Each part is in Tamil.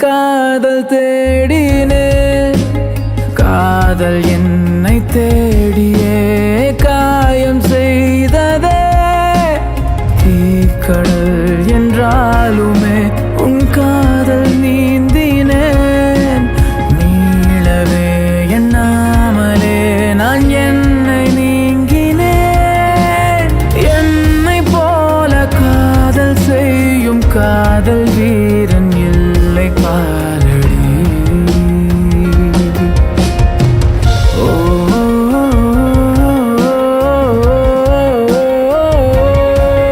காதல் தேடினேன், காதல் என்னை தேடியே காயம் செய்ததே. தீக்கடல் என்றாலுமே உன் காதல் நீந்தினேன். மீளவே எண்ணாமலே நான் என்னை நீங்கினேன். என்னை போல காதல் செய்யும் காதல் வீரன் இல்லை பாரடி.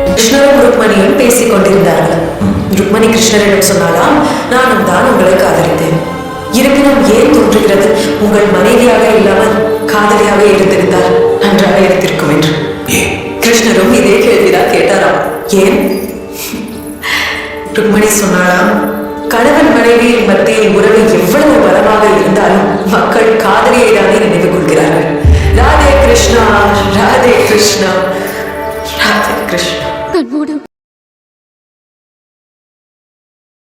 கிருஷ்ணரும் ருக்மணியும் பேசிக் கொண்டிருந்தார்கள். ருக்மணி கிருஷ்ணரிடம் சொன்னாலாம், நானும் தான் உங்களை காதலித்தேன். இருப்பினும் ஏன் தோன்றுகிறது உங்கள் மனைவியாக இல்லாமல் காதலியாக இருந்திருந்தால் நன்றாக இருந்திருக்கும் என்று. கிருஷ்ணரும் இதே கேள்விதான் கேட்டாராம். ஏன்? ருக்மணி சொன்னாலாம், கணவன் மனைவியின் மத்தியில் உறவு எவ்வளவு பலமாக இருந்தாலும்